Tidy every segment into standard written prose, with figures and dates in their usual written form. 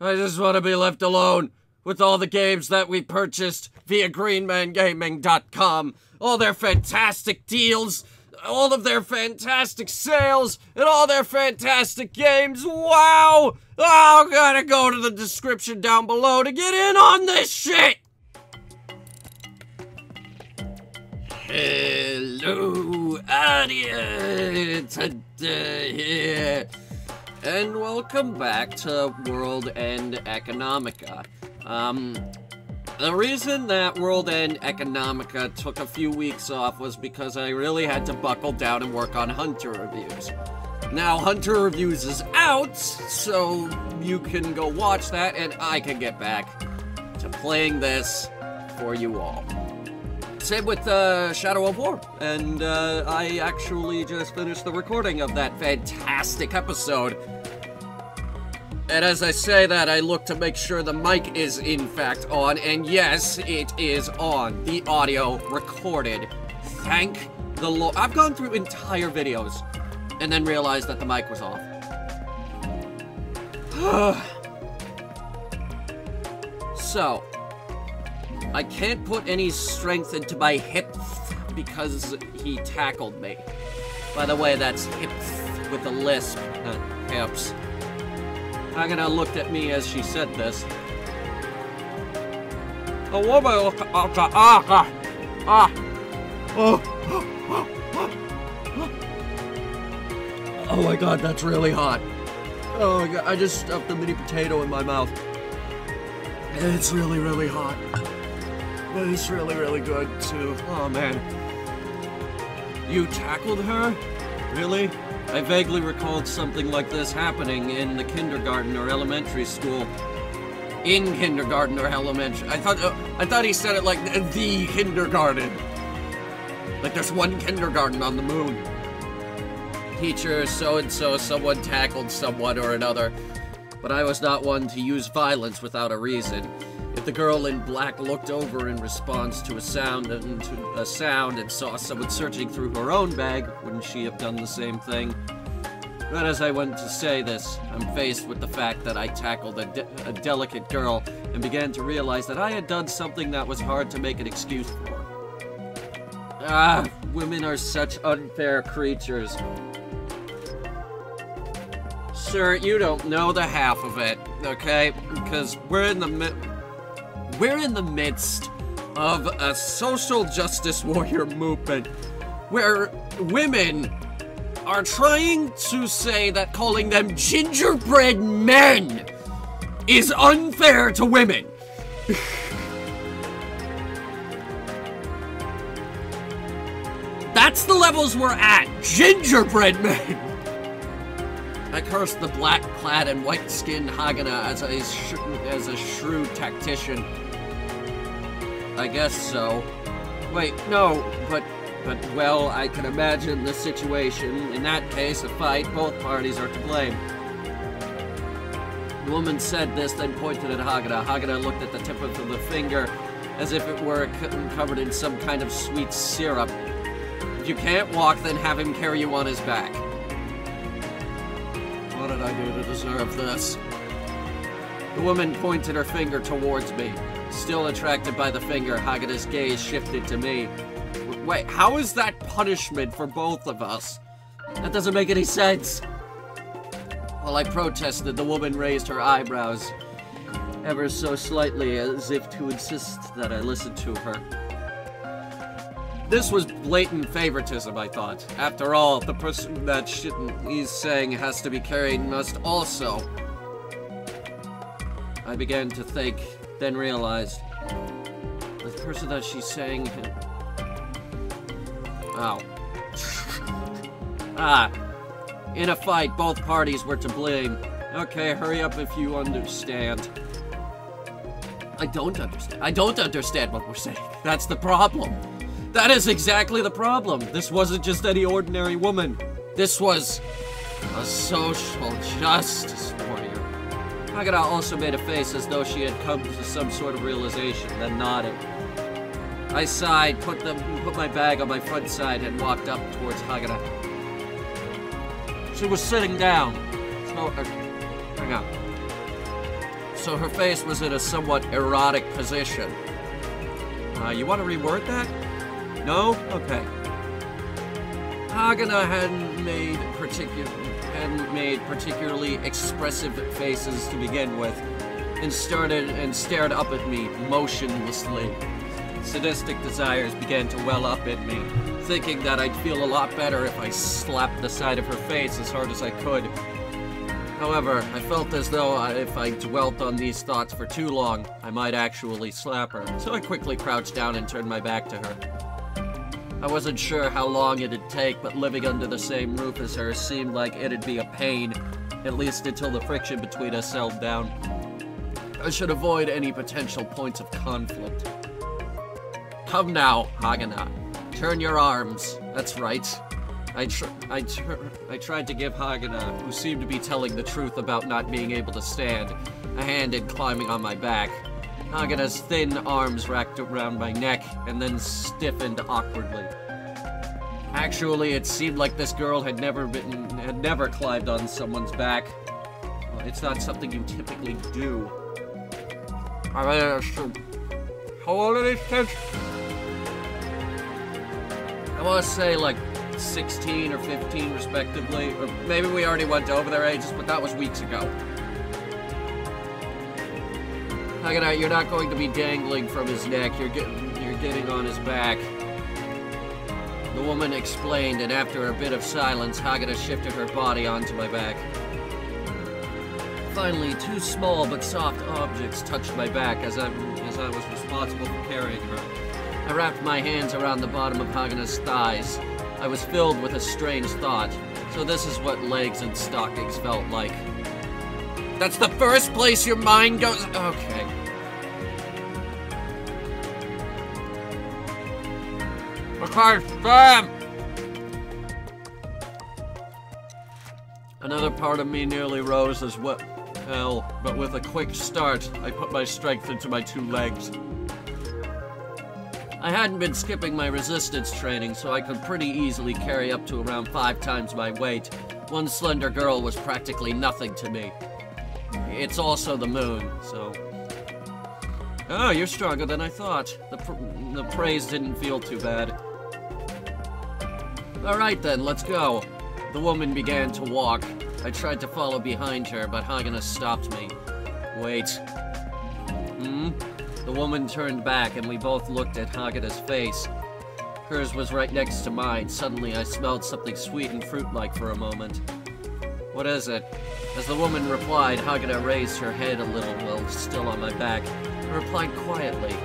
I just want to be left alone with all the games that we purchased via greenmangaming.com. All their fantastic deals, all of their fantastic sales, and all their fantastic games. Wow! Oh, gotta go to the description down below to get in on this shit! Hello, audience! Here. And welcome back to World End Economica. The reason that World End Economica took a few weeks off was because I really had to buckle down and work on Hunter reviews. Now, Hunter reviews is out, so you can go watch that, and I can get back to playing this for you all. Same with Shadow of War, and I actually just finished the recording of that fantastic episode. And as I say that, I look to make sure the mic is in fact on, and yes, it is on. The audio recorded. Thank the Lord. I've gone through entire videos and then realized that the mic was off. So, I can't put any strength into my hip because he tackled me. By the way, that's hips with a lisp, hips. Hagana looked at me as she said this. A woman Oh my god, that's really hot. Oh my god, I just stuffed a mini potato in my mouth. It's really, really hot. But it's really, really good too. Oh man. You tackled her? Really? I vaguely recalled something like this happening in the kindergarten or elementary school. In kindergarten or elementary. I thought he said it like the kindergarten. Like there's one kindergarten on the moon. Teacher so-and-so, someone tackled someone or another. But I was not one to use violence without a reason. If the girl in black looked over in response to a sound and saw someone searching through her own bag, wouldn't she have done the same thing? But as I went to say this, I'm faced with the fact that I tackled a delicate girl and began to realize that I had done something that was hard to make an excuse for. Ah, women are such unfair creatures. Sir, you don't know the half of it, okay? Because we're in the midst of a social justice warrior movement where women are trying to say that calling them gingerbread men is unfair to women. That's the levels we're at. Gingerbread men. I cursed the black-clad and white-skinned Hagana as a shrewd tactician. I guess so. Wait, no, but, well, I can imagine the situation. In that case, a fight, both parties are to blame. The woman said this, then pointed at Hagana. Hagana looked at the tip of the finger as if it were covered in some kind of sweet syrup. If you can't walk, then have him carry you on his back. What did I do to deserve this? The woman pointed her finger towards me. Still attracted by the finger, Hagana's gaze shifted to me. Wait, how is that punishment for both of us? That doesn't make any sense. While I protested, the woman raised her eyebrows, ever so slightly, as if to insist that I listen to her. This was blatant favoritism, I thought. After all, the person that he's saying has to be carried must also. I began to think, then realized the person that she's saying. Oh. In a fight, both parties were to blame. Okay, hurry up if you understand. I don't understand. I don't understand what we're saying. That's the problem. That is exactly the problem. This wasn't just any ordinary woman. This was a social justice warrior. Hagana also made a face as though she had come to some sort of realization, then nodded. I sighed, put my bag on my front side, and walked up towards Hagana. She was sitting down. Hang on. so her face was in a somewhat erotic position. You want to reword that? No? Okay. Hagana hadn't made particularly expressive faces to begin with, and stared up at me motionlessly. Sadistic desires began to well up in me, thinking that I'd feel a lot better if I slapped the side of her face as hard as I could. However, I felt as though if I dwelt on these thoughts for too long, I might actually slap her, so I quickly crouched down and turned my back to her. I wasn't sure how long it'd take, but living under the same roof as her seemed like it'd be a pain, at least until the friction between us settled down. I should avoid any potential points of conflict. Come now, Hagana. Turn your arms. That's right. I tried to give Hagana, who seemed to be telling the truth about not being able to stand, a hand in climbing on my back. Hagana's thin arms wrapped around my neck and then stiffened awkwardly. Actually, it seemed like this girl had never climbed on someone's back. Well, it's not something you typically do. How old are these kids? I want to say like 16 or 15 respectively, or maybe we already went over their ages, but that was weeks ago. Hagana, you're not going to be dangling from his neck, you're getting on his back. The woman explained, and after a bit of silence, Hagana shifted her body onto my back. Finally, two small but soft objects touched my back as I was responsible for carrying her. I wrapped my hands around the bottom of Hagana's thighs. I was filled with a strange thought. So this is what legs and stockings felt like. That's the first place your mind goes. Okay. Okay, Sam! Another part of me nearly rose as well, but with a quick start, I put my strength into my two legs. I hadn't been skipping my resistance training, so I could pretty easily carry up to around 5 times my weight. One slender girl was practically nothing to me. It's also the moon, so... Oh, you're stronger than I thought. The praise didn't feel too bad. Alright then, let's go. The woman began to walk. I tried to follow behind her, but Hagana stopped me. Wait. The woman turned back, and we both looked at Hagana's face. Hers was right next to mine. Suddenly, I smelled something sweet and fruit-like for a moment. What is it? As the woman replied, Hagana raised her head a little while still on my back, and replied quietly,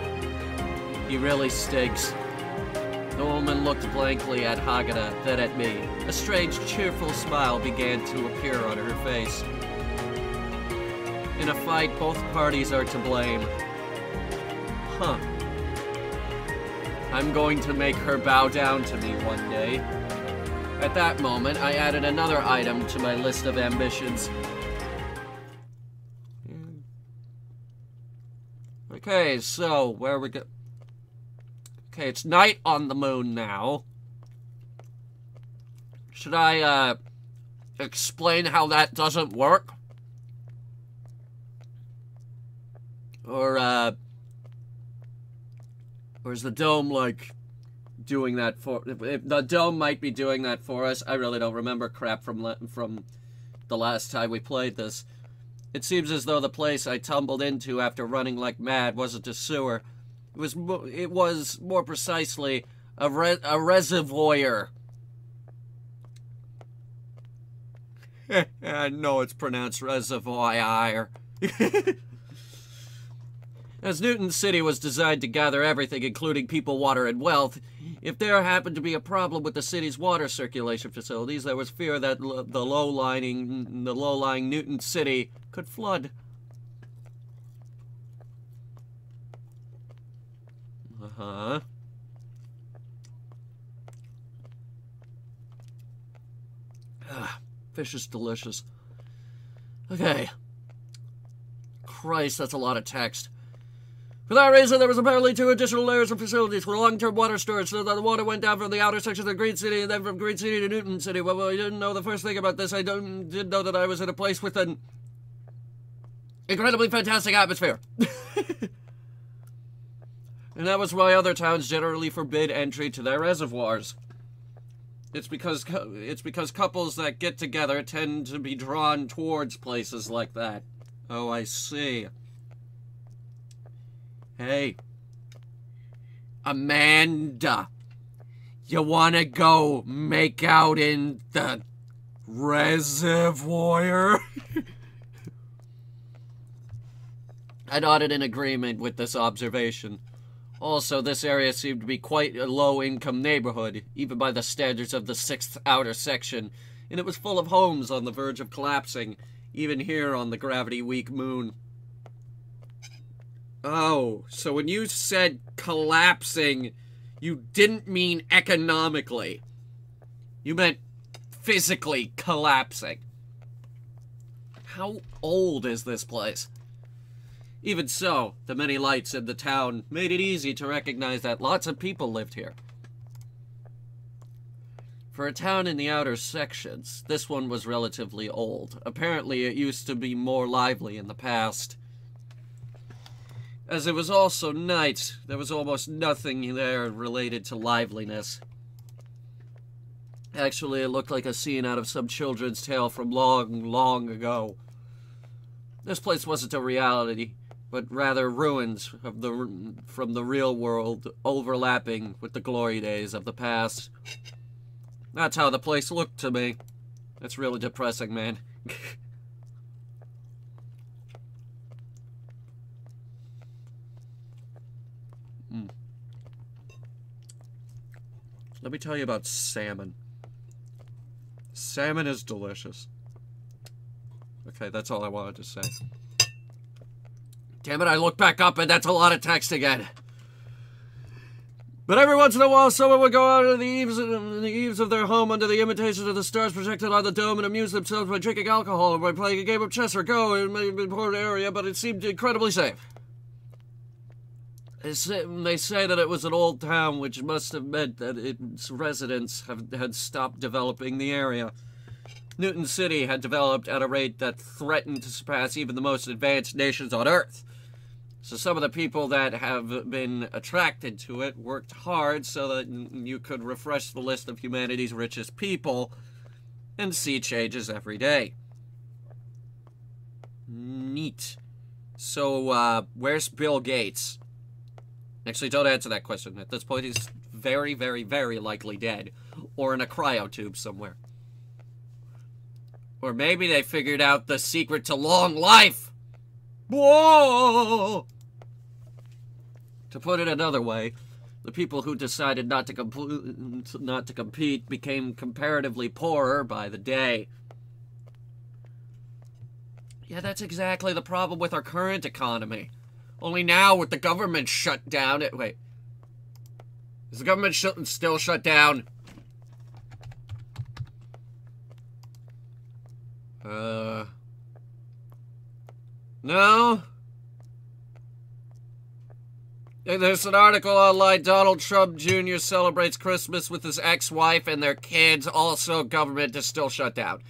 "He really stinks." The woman looked blankly at Hagana, then at me. A strange, cheerful smile began to appear on her face. In a fight, both parties are to blame. Huh. I'm going to make her bow down to me one day. At that moment, I added another item to my list of ambitions. Okay, so, where we go? Okay, it's night on the moon now. Should I, explain how that doesn't work? Or is the dome, like, doing that for... The dome might be doing that for us. I really don't remember crap from the last time we played this. It seems as though the place I tumbled into after running like mad wasn't a sewer. It was more precisely a reservoir. I know it's pronounced reservoir. As Newton City was designed to gather everything, including people, water, and wealth, if there happened to be a problem with the city's water circulation facilities, there was fear that the low-lying Newton City could flood. Uh-huh. Fish is delicious. Okay. Christ, that's a lot of text. For that reason, there was apparently 2 additional layers of facilities for long-term water storage, so that the water went down from the outer section of the Green City and then from Green City to Newton City. Well, I didn't know the first thing about this. I did know that I was in a place with an incredibly fantastic atmosphere. And that was why other towns generally forbid entry to their reservoirs. It's because couples that get together tend to be drawn towards places like that. Oh, I see. Hey, Amanda, you wanna go make out in the reservoir? I nodded in agreement with this observation. Also, this area seemed to be quite a low-income neighborhood, even by the standards of the 6th outer section, and it was full of homes on the verge of collapsing, even here on the gravity-weak moon. Oh, so when you said collapsing, you didn't mean economically. You meant physically collapsing. How old is this place? Even so, the many lights in the town made it easy to recognize that lots of people lived here. For a town in the outer sections, this one was relatively old. Apparently, it used to be more lively in the past. As it was also night, there was almost nothing there related to liveliness. Actually, it looked like a scene out of some children's tale from long, long ago. This place wasn't a reality, but rather ruins from the real world overlapping with the glory days of the past. That's how the place looked to me. It's really depressing, man. Let me tell you about salmon. Salmon is delicious. Okay, that's all I wanted to say. Damn it, I look back up and that's a lot of text again. But every once in a while, someone would go out on the eaves of their home under the imitation of the stars projected on the dome and amuse themselves by drinking alcohol or by playing a game of chess or go. It may have been a poor area, but it seemed incredibly safe. They say that it was an old town, which must have meant that its residents had stopped developing the area. Newton City had developed at a rate that threatened to surpass even the most advanced nations on Earth. So some of the people that have been attracted to it worked hard so that you could refresh the list of humanity's richest people and see changes every day. Neat. So, where's Bill Gates? Actually, don't answer that question. At this point, he's very, very, very likely dead. Or in a cryotube somewhere. Or maybe they figured out the secret to long life! Whoa! To put it another way, the people who decided not to compete became comparatively poorer by the day. Yeah, that's exactly the problem with our current economy. Only now with the government shut down... Wait. Is the government still shut down? No? There's an article online. Donald Trump Jr. celebrates Christmas with his ex-wife and their kids. Also, government is still shut down.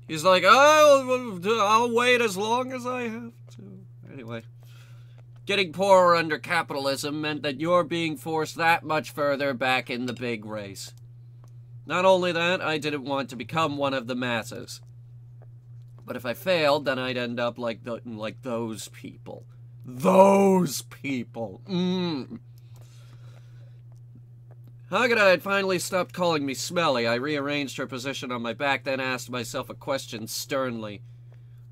He's like, oh, I'll wait as long as I have to. Anyway. Getting poorer under capitalism meant that you're being forced that much further back in the big race. Not only that, I didn't want to become one of the masses. But if I failed, then I'd end up like those people. Those people. Hagada had finally stopped calling me smelly. I rearranged her position on my back, then asked myself a question sternly.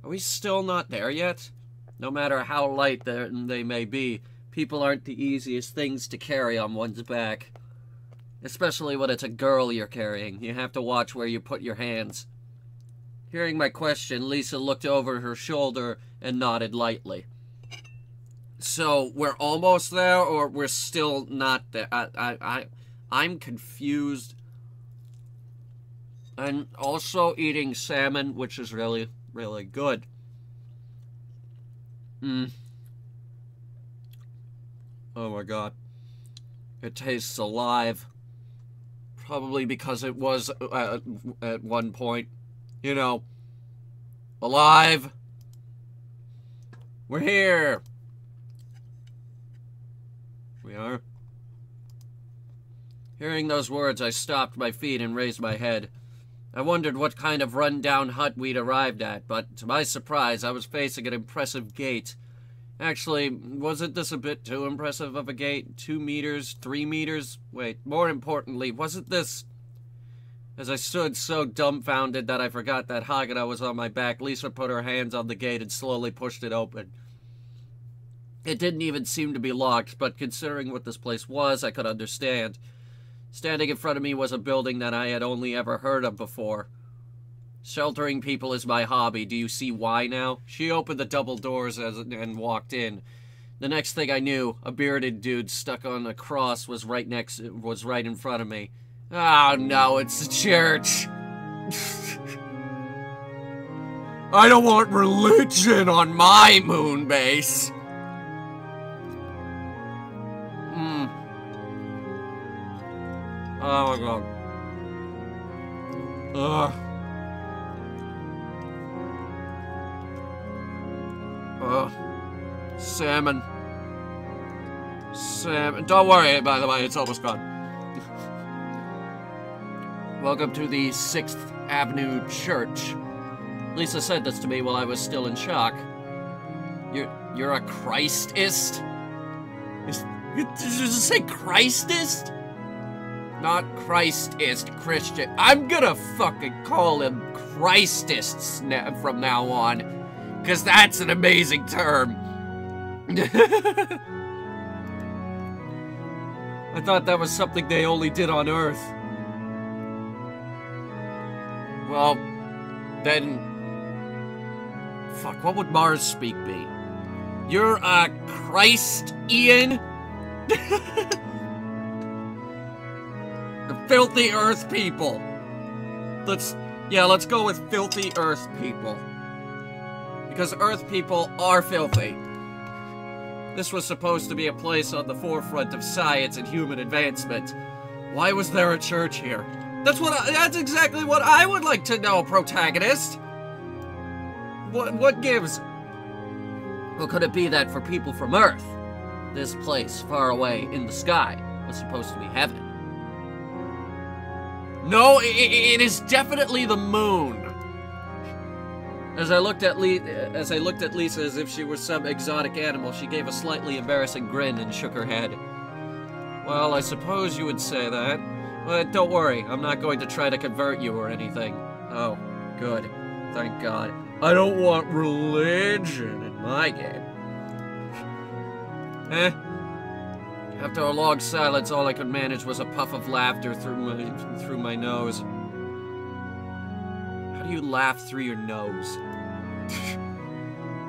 Are we still not there yet? No matter how light they may be, people aren't the easiest things to carry on one's back. Especially when it's a girl you're carrying. You have to watch where you put your hands. Hearing my question, Lisa looked over her shoulder and nodded lightly. So, we're almost there, or we're still not there? I'm confused. I'm also eating salmon, which is really, really good. Oh my god. It tastes alive. Probably because it was at one point, you know, alive. We're here. We are. Hearing those words, I stopped my feet and raised my head. I wondered what kind of run-down hut we'd arrived at, but to my surprise, I was facing an impressive gate. Actually, wasn't this a bit too impressive of a gate? 2 meters? 3 meters? Wait, more importantly, wasn't this... As I stood so dumbfounded that I forgot that Hagara was on my back, Lisa put her hands on the gate and slowly pushed it open. It didn't even seem to be locked, but considering what this place was, I could understand. Standing in front of me was a building that I had only ever heard of before. Sheltering people is my hobby. Do you see why now? She opened the double doors and walked in. The next thing I knew, a bearded dude stuck on a cross was right in front of me. Oh no, it's a church. I don't want religion on my moon base. Oh my god. Salmon. Salmon. Don't worry, by the way, it's almost gone. Welcome to the 6th Avenue Church. Lisa said this to me while I was still in shock. You're a Christist? Did you just say Christist? Not Christist, Christian. I'm gonna fucking call him Christists from now on. Because that's an amazing term. I thought that was something they only did on Earth. Well, then... Fuck, what would Mars speak be? You're a Christian? The filthy Earth people. Let's go with filthy Earth people. Because Earth people are filthy. This was supposed to be a place on the forefront of science and human advancement. Why was there a church here? That's exactly what I would like to know, protagonist. What gives? Well, could it be that for people from Earth, this place far away in the sky was supposed to be heaven? No, it is definitely the moon. As I looked at Lisa as if she were some exotic animal, she gave a slightly embarrassing grin and shook her head. Well, I suppose you would say that. But don't worry, I'm not going to try to convert you or anything. Oh, good. Thank God. I don't want religion in my game. After a long silence, all I could manage was a puff of laughter through my nose. How do you laugh through your nose?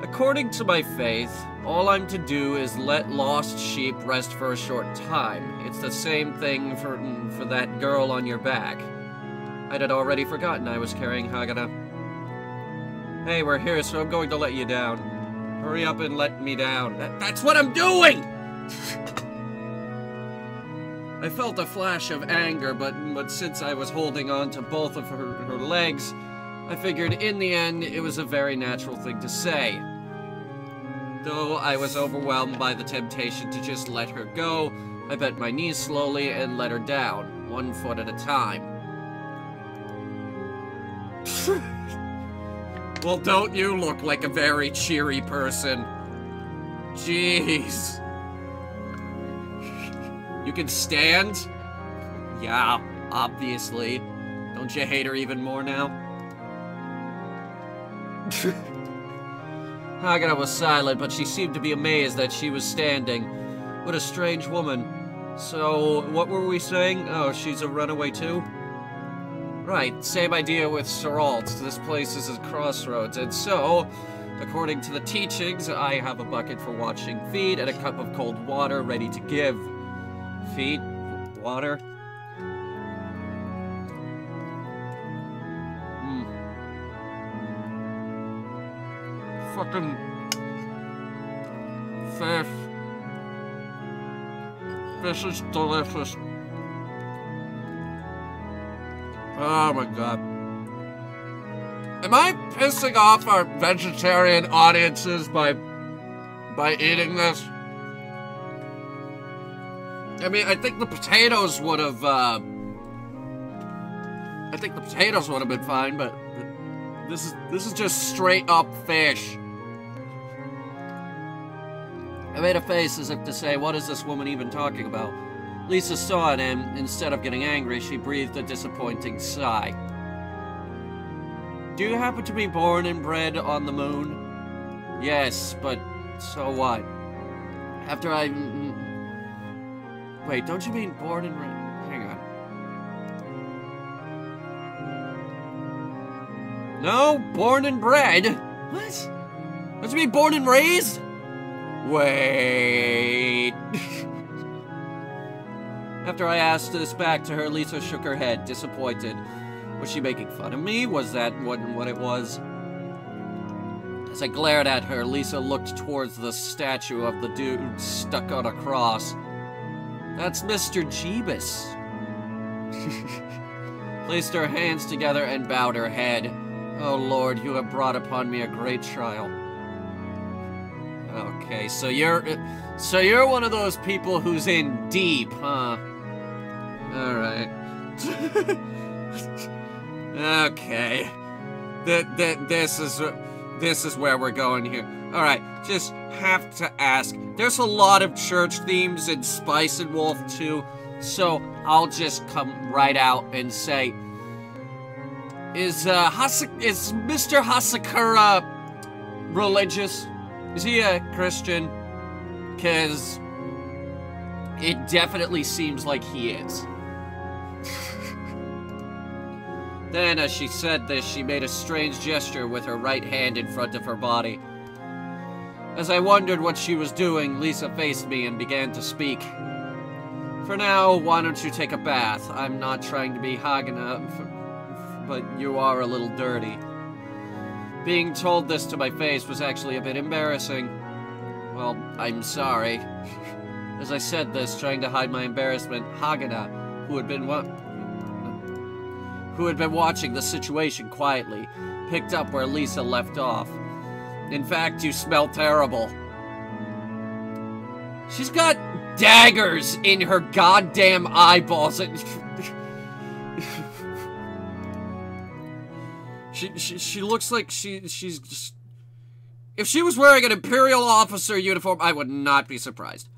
According to my faith, all I'm to do is let lost sheep rest for a short time. It's the same thing for that girl on your back. I had already forgotten I was carrying Hagara. Hey, we're here, so I'm going to let you down. Hurry up and let me down. That's what I'm doing! I felt a flash of anger, but since I was holding on to both of her legs, I figured in the end it was a very natural thing to say. Though I was overwhelmed by the temptation to just let her go, I bent my knees slowly and let her down, 1 foot at a time. Well, don't you look like a very cheery person? Jeez. You can stand? Yeah, obviously. Don't you hate her even more now? Hagara was silent, but she seemed to be amazed that she was standing. What a strange woman. So, what were we saying? Oh, she's a runaway too? Right, same idea with Seralt. This place is a crossroads, and so, according to the teachings, I have a bucket for washing feet and a cup of cold water ready to give. Feet, water. Fucking fish. Fish is delicious. Oh my god. Am I pissing off our vegetarian audiences by eating this? I mean, I think the potatoes would have, been fine, but this is just straight up fish. I made a face as if to say, what is this woman even talking about? Lisa saw it, and instead of getting angry, she breathed a disappointing sigh. Do you happen to be born and bred on the moon? Yes, but so what? After I... Wait, don't you mean born and bred? Hang on. No, born and bred? What? Don't you mean born and raised? Wait... After I asked this back to her, Lisa shook her head, disappointed. Was she making fun of me? Was that what it was? As I glared at her, Lisa looked towards the statue of the dude stuck on a cross. That's Mr. Jeebus. Placed her hands together and bowed her head. Oh Lord, you have brought upon me a great trial. Okay, so you're one of those people who's in deep, huh? Alright. Okay. This is where we're going here. Alright, just have to ask. There's a lot of church themes in Spice and Wolf too, so I'll just come right out and say, is Mr. Hasakura religious? Is he a Christian? 'Cause it definitely seems like he is. Then, as she said this, she made a strange gesture with her right hand in front of her body. As I wondered what she was doing, Lisa faced me and began to speak. For now, why don't you take a bath? I'm not trying to be Hagana, but you are a little dirty. Being told this to my face was actually a bit embarrassing. Well, I'm sorry. As I said this, trying to hide my embarrassment, Hagana, who had been watching the situation quietly, picked up where Lisa left off. In fact, you smell terrible. She's got daggers in her goddamn eyeballs. She looks like she's just... If she was wearing an Imperial officer uniform, I would not be surprised.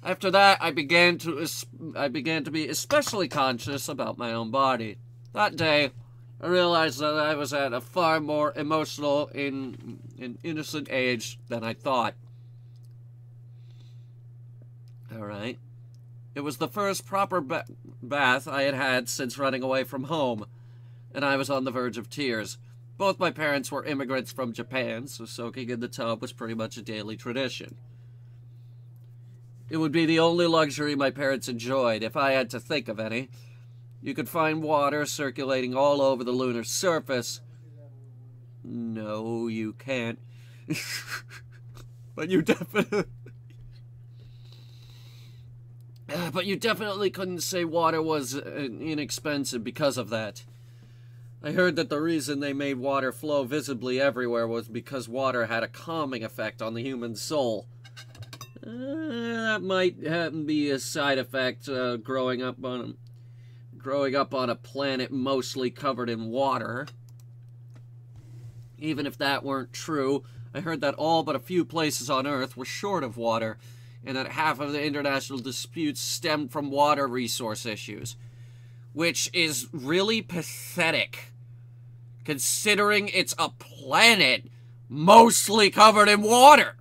After that, I began to be especially conscious about my own body. That day, I realized that I was at a far more emotional and innocent age than I thought. Alright. It was the first proper bath I had had since running away from home, and I was on the verge of tears. Both my parents were immigrants from Japan, so soaking in the tub was pretty much a daily tradition. It would be the only luxury my parents enjoyed, if I had to think of any. You could find water circulating all over the lunar surface. No, you can't. But you definitely couldn't say water was inexpensive because of that. I heard that the reason they made water flow visibly everywhere was because water had a calming effect on the human soul. That might be a side effect growing up on a planet mostly covered in water. Even if that weren't true, I heard that all but a few places on Earth were short of water, and that half of the international disputes stemmed from water resource issues, which is really pathetic, considering it's a planet mostly covered in water.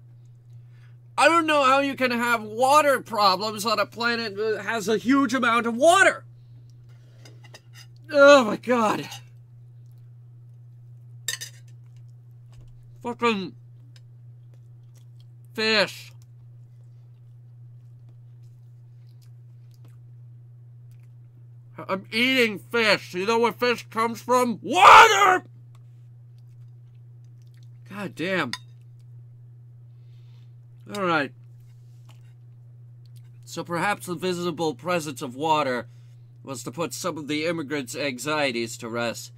I don't know how you can have water problems on a planet that has a huge amount of water. Oh my god. Fucking fish. I'm eating fish. You know where fish comes from? Water! God damn. Alright. So perhaps the visible presence of water was to put some of the immigrants' anxieties to rest,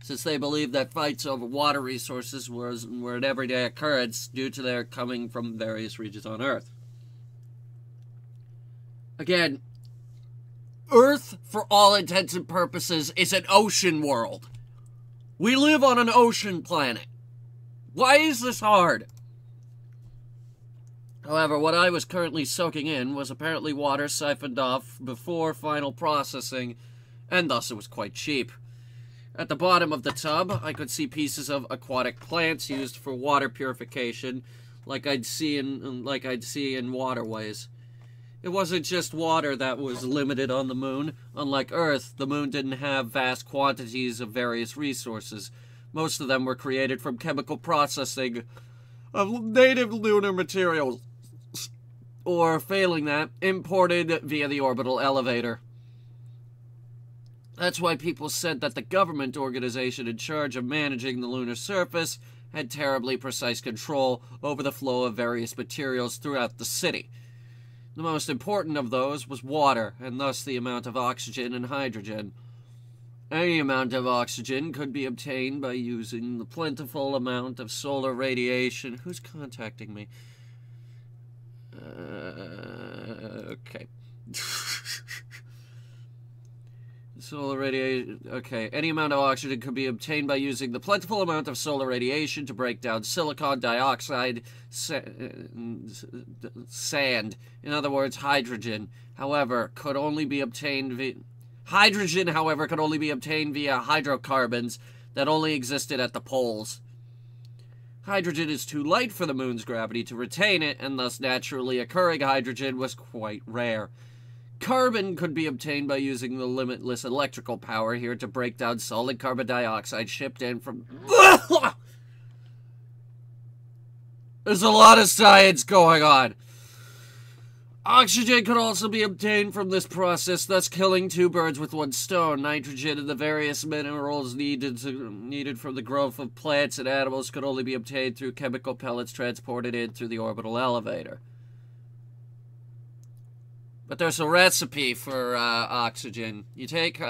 since they believed that fights over water resources were an everyday occurrence due to their coming from various regions on Earth. Again, Earth, for all intents and purposes, is an ocean world. We live on an ocean planet. Why is this hard? However, what I was currently soaking in was apparently water siphoned off before final processing, and thus it was quite cheap. At the bottom of the tub, I could see pieces of aquatic plants used for water purification, like I'd see in waterways. It wasn't just water that was limited on the moon. Unlike Earth, the moon didn't have vast quantities of various resources. Most of them were created from chemical processing of native lunar materials, or, failing that, imported via the orbital elevator. That's why people said that the government organization in charge of managing the lunar surface had terribly precise control over the flow of various materials throughout the city. The most important of those was water, and thus the amount of oxygen and hydrogen. Any amount of oxygen could be obtained by using the plentiful amount of solar radiation. Who's contacting me? Okay. Solar radiation. Okay. Any amount of oxygen could be obtained by using the plentiful amount of solar radiation to break down silicon dioxide, sand. In other words, hydrogen. However, could only be obtained via hydrocarbons that only existed at the poles. Hydrogen is too light for the moon's gravity to retain it, and thus naturally occurring hydrogen was quite rare. Carbon could be obtained by using the limitless electrical power here to break down solid carbon dioxide shipped in from... There's a lot of science going on. Oxygen could also be obtained from this process, thus killing two birds with one stone. Nitrogen and the various minerals needed for the growth of plants and animals could only be obtained through chemical pellets transported in through the orbital elevator. But there's a recipe for oxygen. You take,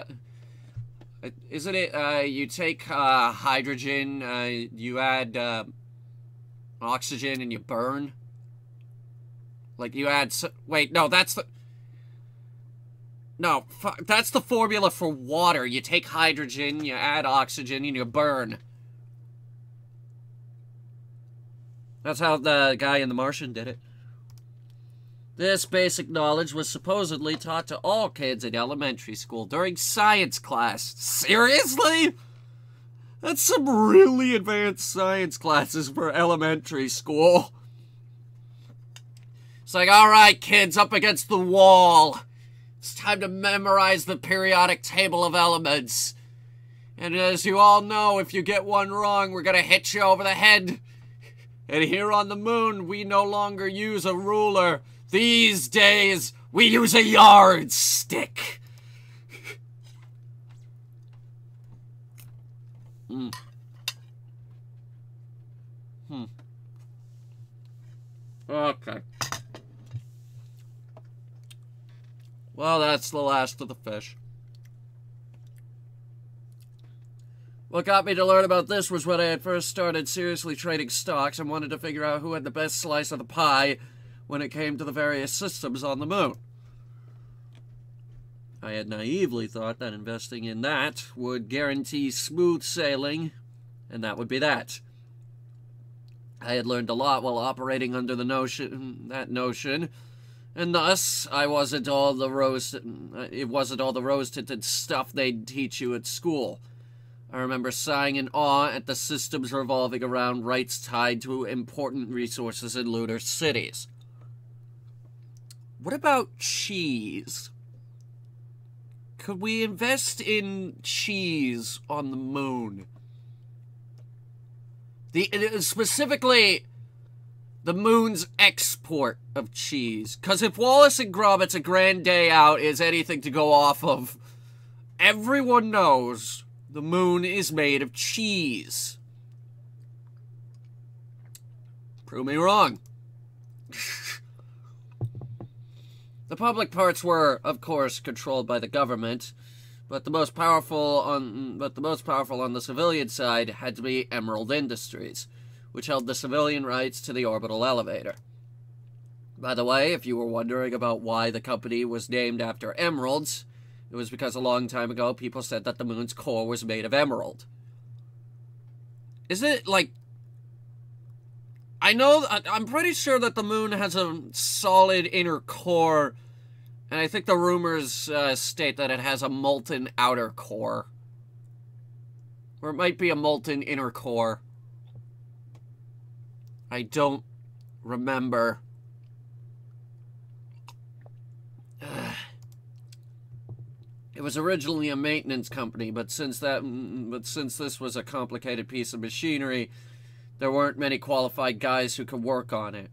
you take hydrogen, you add oxygen, and you burn. Like you add, wait, no, that's the, no, that's the formula for water. You take hydrogen, you add oxygen, and you burn. That's how the guy in The Martian did it. This basic knowledge was supposedly taught to all kids in elementary school during science class. Seriously? That's some really advanced science classes for elementary school. It's like, alright kids, up against the wall. It's time to memorize the periodic table of elements. And as you all know, if you get one wrong, we're gonna hit you over the head. And here on the moon, we no longer use a ruler. These days, we use a yardstick. Okay. Well, that's the last of the fish. What got me to learn about this was when I had first started seriously trading stocks and wanted to figure out who had the best slice of the pie when it came to the various systems on the moon. I had naively thought that investing in that would guarantee smooth sailing, and that would be that. I had learned a lot while operating under the notion, and thus it wasn't all the rose-tinted stuff they'd teach you at school. I remember sighing in awe at the systems revolving around rights tied to important resources in lunar cities. What about cheese? Could we invest in cheese on the moon? Specifically, the moon's export of cheese. Because if Wallace and Gromit's A Grand Day Out is anything to go off of, everyone knows the moon is made of cheese. Prove me wrong. The public parts were, of course, controlled by the government, But the most powerful on the civilian side had to be Emerald Industries, which held the civilian rights to the orbital elevator. By the way, if you were wondering about why the company was named after emeralds, it was because a long time ago people said that the moon's core was made of emerald. Is it like... I'm pretty sure that the moon has a solid inner core, and I think the rumors state that it has a molten outer core. Or it might be a molten inner core. I don't remember. It was originally a maintenance company, but since this was a complicated piece of machinery, there weren't many qualified guys who could work on it.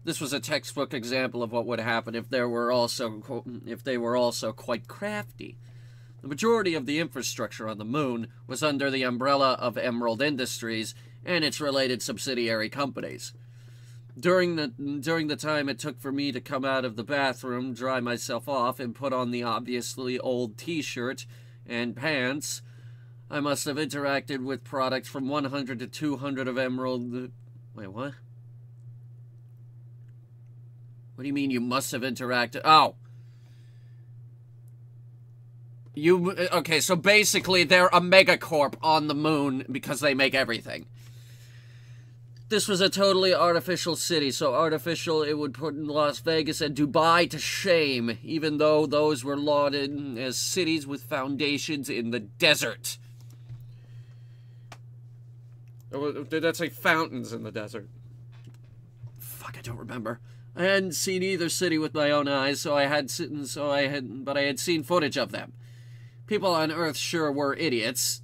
This was a textbook example of what would happen if they were also quite crafty. The majority of the infrastructure on the moon was under the umbrella of Emerald Industries and its related subsidiary companies. During the time it took for me to come out of the bathroom, dry myself off, and put on the obviously old t-shirt and pants, I must have interacted with products from 100 to 200 of Emerald... Wait, what? What do you mean you must have interacted? Oh! Okay, so basically they're a megacorp on the moon because they make everything. This was a totally artificial city, so artificial it would put Las Vegas and Dubai to shame, even though those were lauded as cities with foundations in the desert. Did that say fountains in the desert? Fuck, I don't remember. I hadn't seen either city with my own eyes, but I had seen footage of them. People on Earth sure were idiots.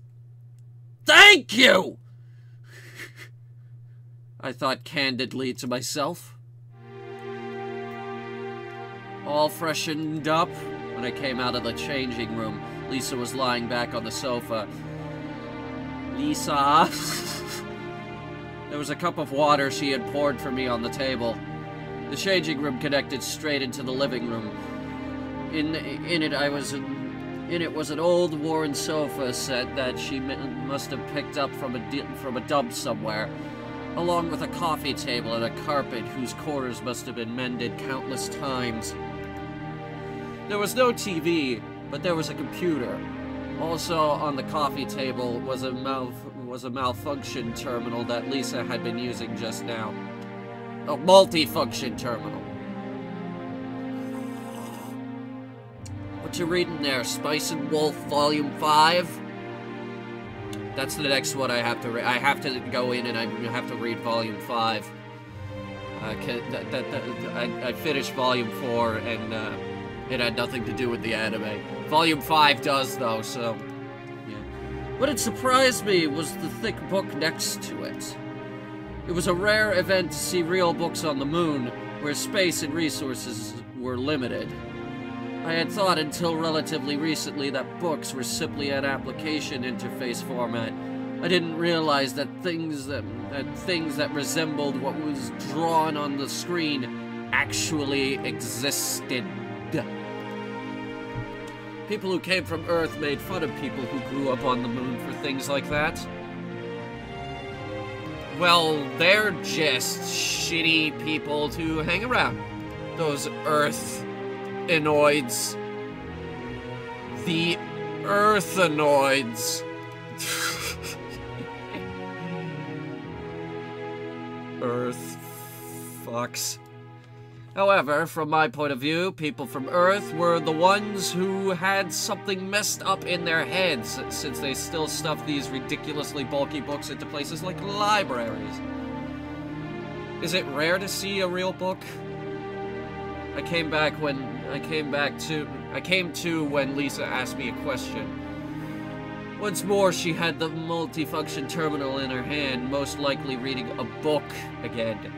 Thank you! I thought candidly to myself. All freshened up, when I came out of the changing room, Lisa was lying back on the sofa. Lisa? There was a cup of water she had poured for me on the table. The changing room connected straight into the living room. In it was an old worn sofa set that she must have picked up from a dump somewhere, along with a coffee table and a carpet whose corners must have been mended countless times. There was no TV, but there was a computer. Also on the coffee table was a malfunction terminal that Lisa had been using just now. A multi-function terminal. What you reading there? Spice and Wolf Volume 5? That's the next one I have to read. I have to go in and I have to read Volume 5. I finished Volume 4 and it had nothing to do with the anime. Volume 5 does though, so yeah. What had surprised me was the thick book next to it. It was a rare event to see real books on the moon, where space and resources were limited. I had thought until relatively recently that books were simply an application interface format. I didn't realize that things that resembled what was drawn on the screen actually existed. People who came from Earth made fun of people who grew up on the moon for things like that. Well, they're just shitty people to hang around. Those Earthanoids. The Earthanoids. Earth fucks. However, from my point of view, people from Earth were the ones who had something messed up in their heads, since they still stuff these ridiculously bulky books into places like libraries. Is it rare to see a real book? I came to when Lisa asked me a question. Once more, she had the multifunction terminal in her hand, most likely reading a book again.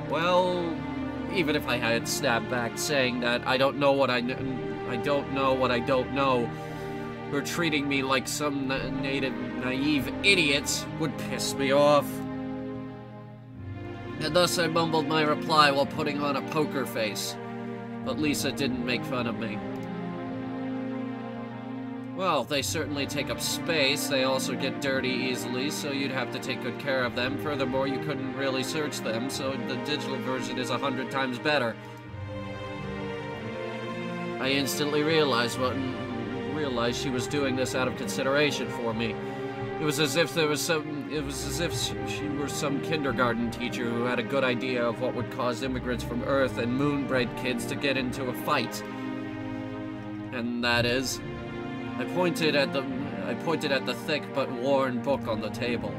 Well, even if I had snapped back saying that I don't know what I don't know, or treating me like some naive idiot would piss me off. And thus I mumbled my reply while putting on a poker face. But Lisa didn't make fun of me. Well, they certainly take up space. They also get dirty easily, so you'd have to take good care of them. Furthermore, you couldn't really search them, so the digital version is 100 times better. I instantly realized she was doing this out of consideration for me. It was as if she were some kindergarten teacher who had a good idea of what would cause immigrants from Earth and moon-bred kids to get into a fight. And that is, I pointed at the thick but worn book on the table.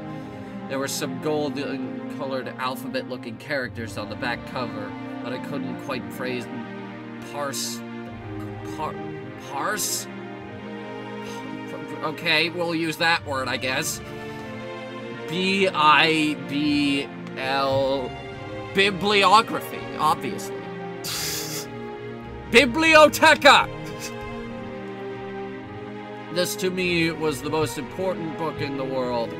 There were some gold-colored alphabet-looking characters on the back cover, but I couldn't quite parse. Okay, we'll use that word, I guess. B-I-B-L... Bibliography, obviously. Biblioteca! This, to me, was the most important book in the world,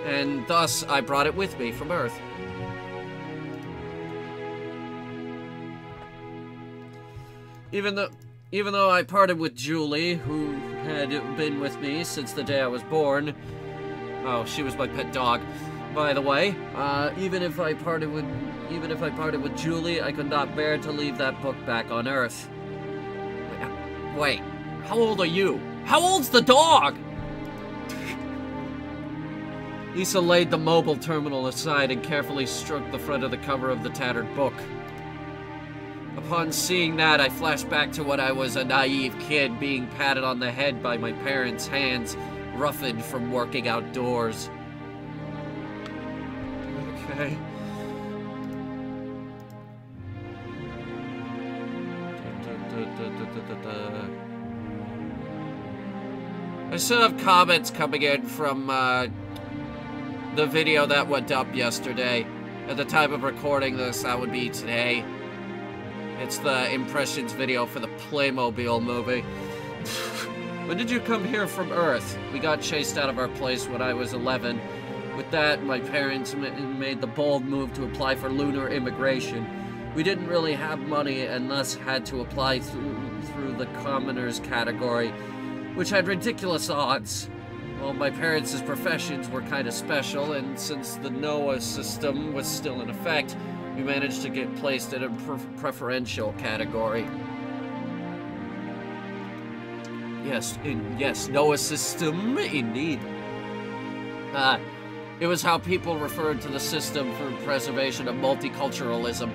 and thus I brought it with me from Earth. Even though I parted with Julie, who had been with me since the day I was born. Oh, she was my pet dog, by the way. Even if I parted with Julie, I could not bear to leave that book back on Earth. Wait, how old are you? How old's the dog? Lisa laid the mobile terminal aside and carefully stroked the front of the cover of the tattered book. Upon seeing that, I flashed back to when I was a naive kid being patted on the head by my parents' hands, roughened from working outdoors. Okay. I still have comments coming in from the video that went up yesterday. At the time of recording this, that would be today. It's the impressions video for the Playmobil movie. When did you come here from Earth? We got chased out of our place when I was 11. With that, my parents made the bold move to apply for lunar immigration. We didn't really have money and thus had to apply through the commoners category, which had ridiculous odds. Well, my parents' professions were kind of special, and since the NOAA system was still in effect, we managed to get placed in a preferential category. Yes, NOAA system, indeed. It was how people referred to the system for preservation of multiculturalism.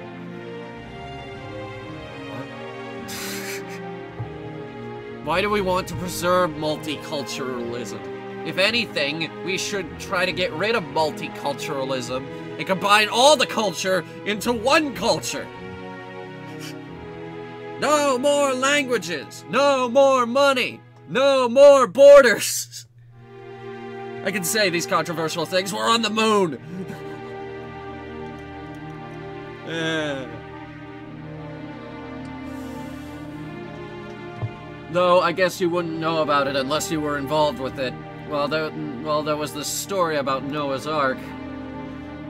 Why do we want to preserve multiculturalism? If anything, we should try to get rid of multiculturalism and combine all the culture into one culture. No more languages, no more money, no more borders. I can say these controversial things. We're on the moon. Though I guess you wouldn't know about it unless you were involved with it. Well, there was this story about Noah's Ark.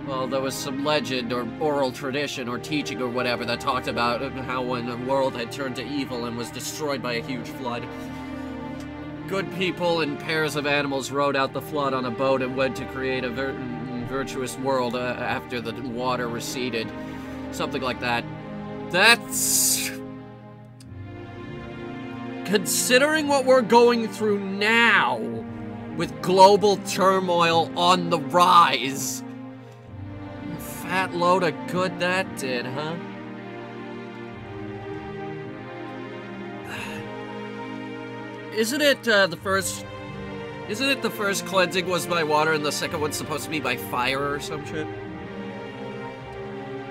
Well, there was some legend or oral tradition or teaching or whatever that talked about how when the world had turned to evil and was destroyed by a huge flood, good people and pairs of animals rode out the flood on a boat and went to create a virtuous world after the water receded. Something like that. That's... Considering what we're going through now, with global turmoil on the rise, a fat load of good that did, huh? Isn't it the first cleansing was by water and the second one's supposed to be by fire or some shit?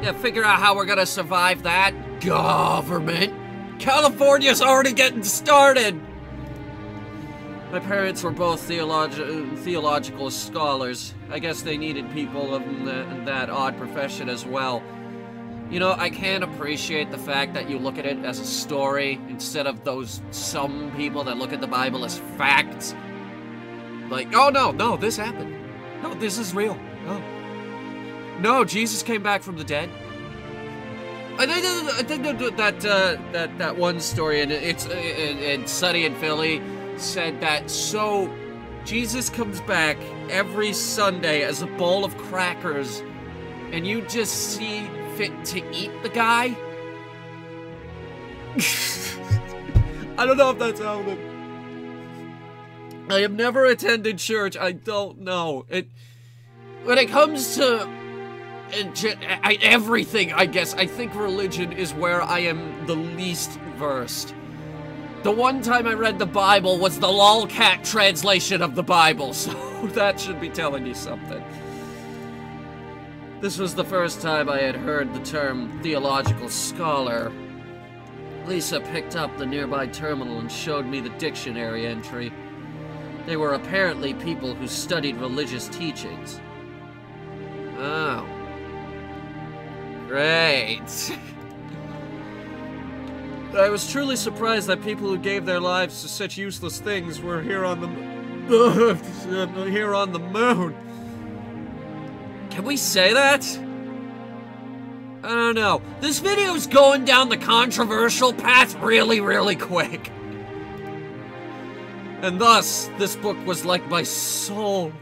Yeah, figure out how we're gonna survive that, government. California's already getting started! My parents were both theological scholars. I guess they needed people of that odd profession as well. You know, I can appreciate the fact that you look at it as a story instead of those some people that look at the Bible as facts. Like, oh no, this happened. No, this is real. No, Jesus came back from the dead. I think that one story, and it's in Sunny in Philly, said that, so Jesus comes back every Sunday as a bowl of crackers, and you just see fit to eat the guy? I don't know if that's how it... I have never attended church. I don't know. When it comes to everything, I guess, I think religion is where I am the least versed. The one time I read the Bible was the lolcat translation of the Bible, so that should be telling you something. This was the first time I had heard the term theological scholar. Lisa picked up the nearby terminal and showed me the dictionary entry. They were apparently people who studied religious teachings. Oh. Great. I was truly surprised that people who gave their lives to such useless things were here on the moon. Can we say that? I don't know. This video's going down the controversial path really, really quick. And thus, this book was like my soul.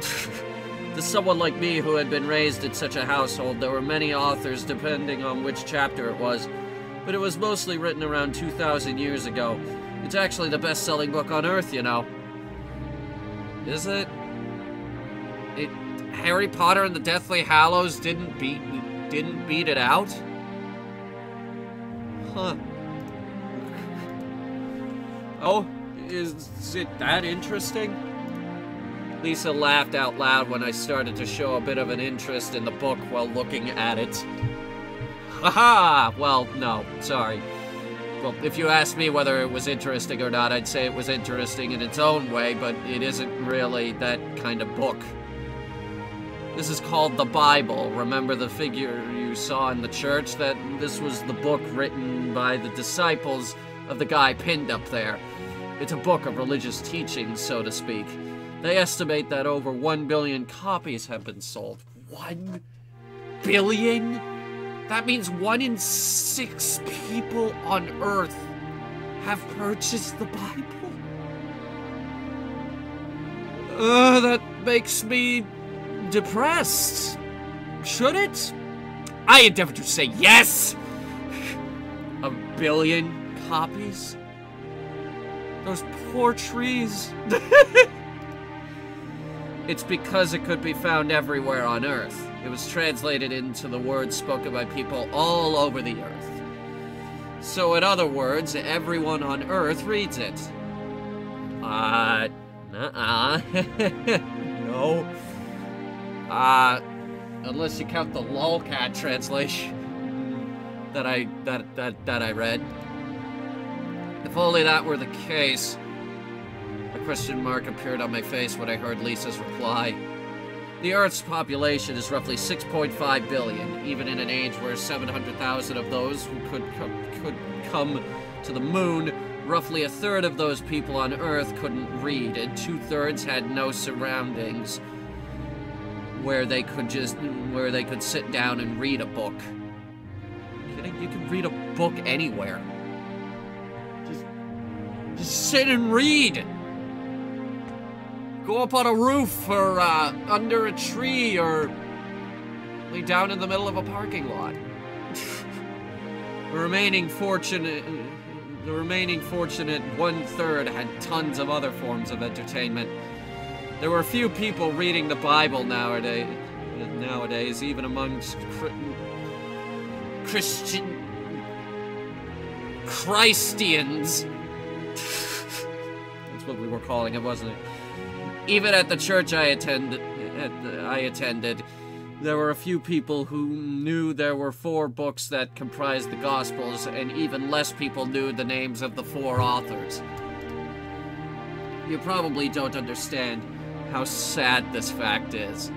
To someone like me who had been raised in such a household, there were many authors depending on which chapter it was, but it was mostly written around 2,000 years ago. It's actually the best-selling book on Earth, you know. Is it? Harry Potter and the Deathly Hallows didn't beat it out? Huh. Oh, is it that interesting? Lisa laughed out loud when I started to show a bit of an interest in the book while looking at it. Haha! Well, no, sorry. Well, if you asked me whether it was interesting or not, I'd say it was interesting in its own way, but it isn't really that kind of book. This is called the Bible. Remember the figure you saw in the church? That this was the book written by the disciples of the guy pinned up there. It's a book of religious teachings, so to speak. They estimate that over 1 billion copies have been sold. 1 billion? That means 1 in 6 people on Earth have purchased the Bible? That makes me depressed. Should it? I endeavor to say yes! 1 billion copies? Those poor trees. It's because it could be found everywhere on Earth. It was translated into the words spoken by people all over the Earth. So in other words, everyone on Earth reads it. No. Unless you count the lolcat translation that I read. If only that were the case. A question mark appeared on my face when I heard Lisa's reply. The Earth's population is roughly 6.5 billion, even in an age where 700,000 of those who could come to the moon. Roughly a third of those people on Earth couldn't read, and 2/3 had no surroundings where they could sit down and read a book. Kidding? You can read a book anywhere. Just sit and read. Go up on a roof or under a tree or lay down in the middle of a parking lot. The remaining fortunate 1/3 had tons of other forms of entertainment. There were few people reading the Bible nowadays, even amongst Christians. That's what we were calling it, wasn't it? Even at the church I attended, there were a few people who knew there were 4 books that comprised the Gospels, and even less people knew the names of the 4 authors. You probably don't understand how sad this fact is.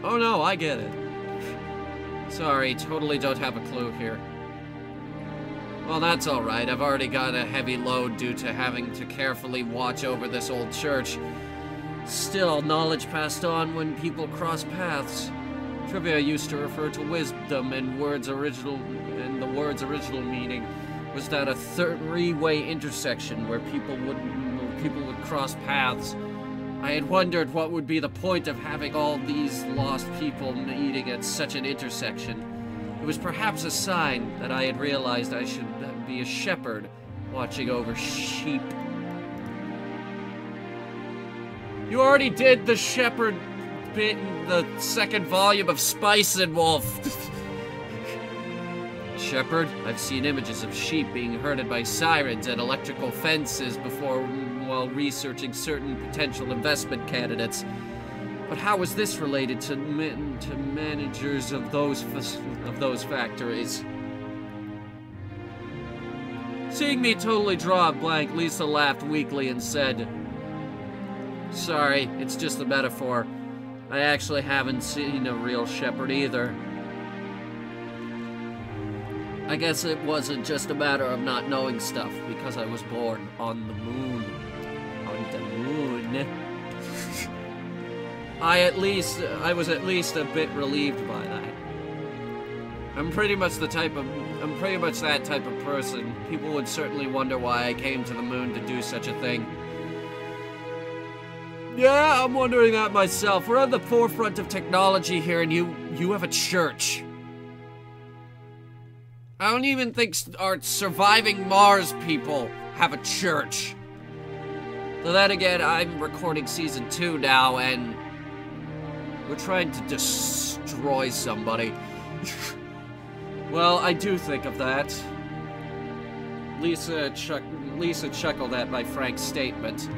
Oh no, I get it. Sorry, totally don't have a clue here. Well, that's alright. I've already got a heavy load due to having to carefully watch over this old church. Still, knowledge passed on when people cross paths. Trivia used to refer to wisdom and the word's original meaning was that a three-way intersection where people would cross paths. I had wondered what would be the point of having all these lost people meeting at such an intersection. It was perhaps a sign that I had realized I should be a shepherd watching over sheep. You already did the shepherd bit in the second volume of Spice and Wolf. Shepherd, I've seen images of sheep being herded by sirens and electrical fences before while researching certain potential investment candidates. But how is this related to managers of those factories? Seeing me totally draw a blank, Lisa laughed weakly and said, "Sorry, it's just a metaphor. I actually haven't seen a real shepherd either. I guess it wasn't just a matter of not knowing stuff, because I was born on the moon. On the moon." I was at least a bit relieved by that. I'm pretty much that type of person. People would certainly wonder why I came to the moon to do such a thing. Yeah, I'm wondering that myself. We're on the forefront of technology here, and you have a church. I don't even think our surviving Mars people have a church. So then again, I'm recording season 2 now, and we're trying to destroy somebody. Well, I do think of that. Lisa chuckled at my frank statement.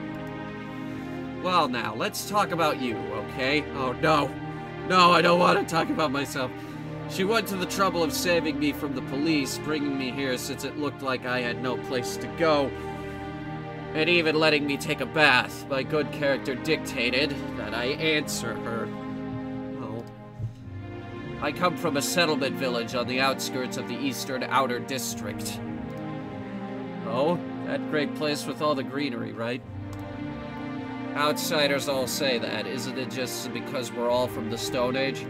Well, now, let's talk about you, okay? Oh, no. No, I don't want to talk about myself. She went to the trouble of saving me from the police, bringing me here since it looked like I had no place to go, and even letting me take a bath. My good character dictated that I answer her. Well, I come from a settlement village on the outskirts of the eastern outer district. Oh, that great place with all the greenery, right? Outsiders all say that. Isn't it just because we're all from the Stone Age?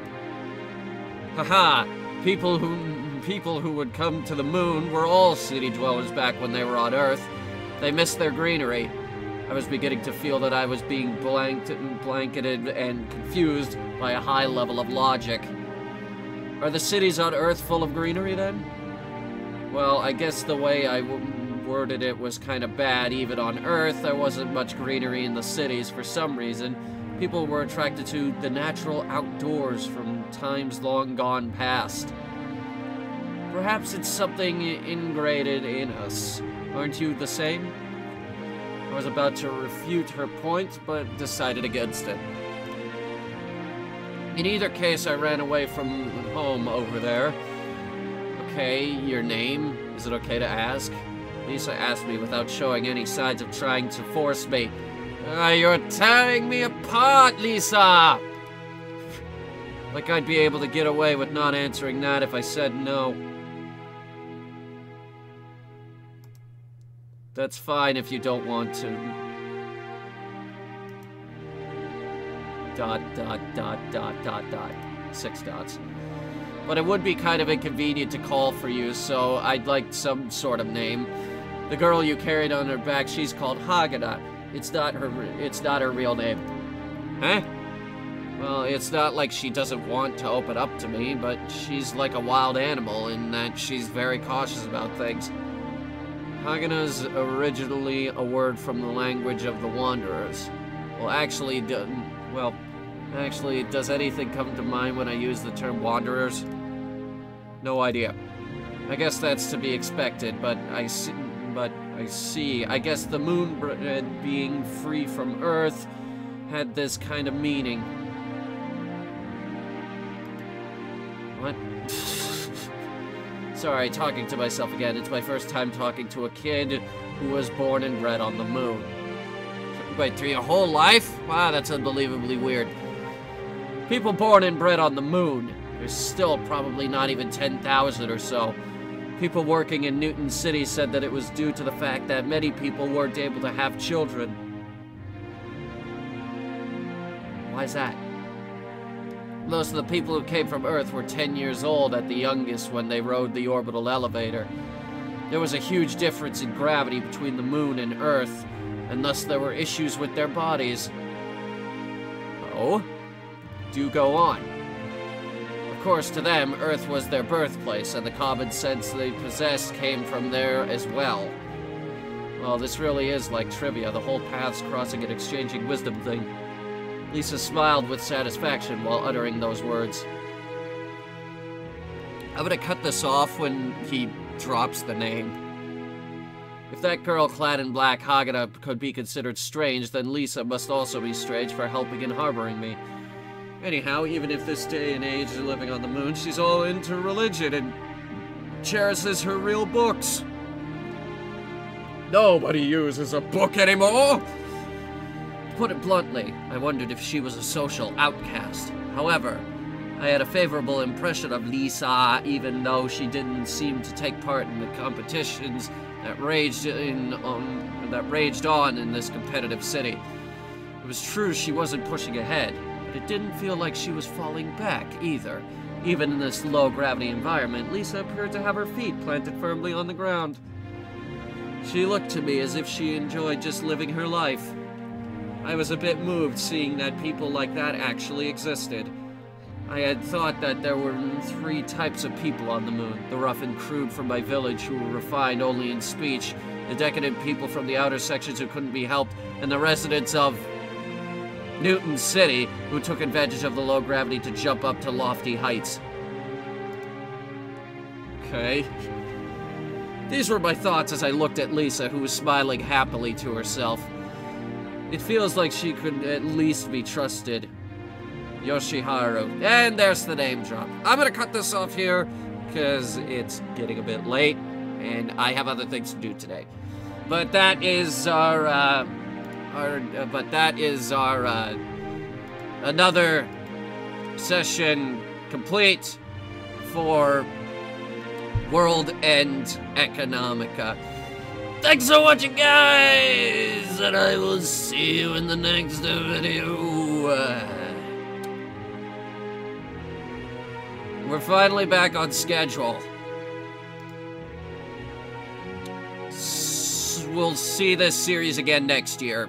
Haha, people who would come to the moon were all city dwellers back when they were on Earth. They missed their greenery. I was beginning to feel that I was being blanketed and confused by a high level of logic. Are the cities on Earth full of greenery then? Well, I guess the way I worded it was kind of bad. Even on Earth, there wasn't much greenery in the cities for some reason. People were attracted to the natural outdoors from times long gone past. Perhaps it's something ingrained in us. Aren't you the same? I was about to refute her point, but decided against it. In either case, I ran away from home over there. Okay, your name? Is it okay to ask? Lisa asked me without showing any signs of trying to force me. You're tearing me apart, Lisa! Like I'd be able to get away with not answering that if I said no. That's fine if you don't want to. ... 6 dots. But it would be kind of inconvenient to call for you, so I'd like some sort of name. The girl you carried on her back, she's called Hagana. It's not her real name. Huh? Well, it's not like she doesn't want to open up to me, but she's like a wild animal in that she's very cautious about things. Hagana's originally a word from the language of the Wanderers. Well, actually, does anything come to mind when I use the term Wanderers? No idea. I guess that's to be expected, but I see. I guess the moon being free from Earth had this kind of meaning. What? Sorry, talking to myself again. It's my first time talking to a kid who was born and bred on the moon. Wait, through your whole life? Wow, that's unbelievably weird. People born and bred on the moon. There's still probably not even 10,000 or so. People working in Newton City said that it was due to the fact that many people weren't able to have children. Why is that? Most of the people who came from Earth were 10 years old at the youngest when they rode the orbital elevator. There was a huge difference in gravity between the moon and Earth, and thus there were issues with their bodies. Oh? Do go on. Of course, to them, Earth was their birthplace, and the common sense they possessed came from there as well. Well, this really is like trivia, the whole paths crossing and exchanging wisdom thing. Lisa smiled with satisfaction while uttering those words. I'm gonna cut this off when he drops the name. If that girl clad in black Hagana could be considered strange, then Lisa must also be strange for helping and harboring me. Anyhow, even if this day and age is living on the moon, she's all into religion and cherishes her real books. Nobody uses a book anymore! To put it bluntly, I wondered if she was a social outcast. However, I had a favorable impression of Lisa, even though she didn't seem to take part in the competitions that raged on in this competitive city. It was true she wasn't pushing ahead, but it didn't feel like she was falling back either. Even in this low-gravity environment, Lisa appeared to have her feet planted firmly on the ground. She looked to me as if she enjoyed just living her life. I was a bit moved seeing that people like that actually existed. I had thought that there were 3 types of people on the moon. The rough and crude from my village who were refined only in speech, the decadent people from the outer sections who couldn't be helped, and the residents of Newton City who took advantage of the low gravity to jump up to lofty heights. Okay. These were my thoughts as I looked at Lisa, who was smiling happily to herself. It feels like she could at least be trusted. Yoshiharu. And there's the name drop. I'm gonna cut this off here because it's getting a bit late and I have other things to do today. But that is our another session complete for World End Economica. Thanks for watching, guys, and I will see you in the next video. We're finally back on schedule. We'll see this series again next year.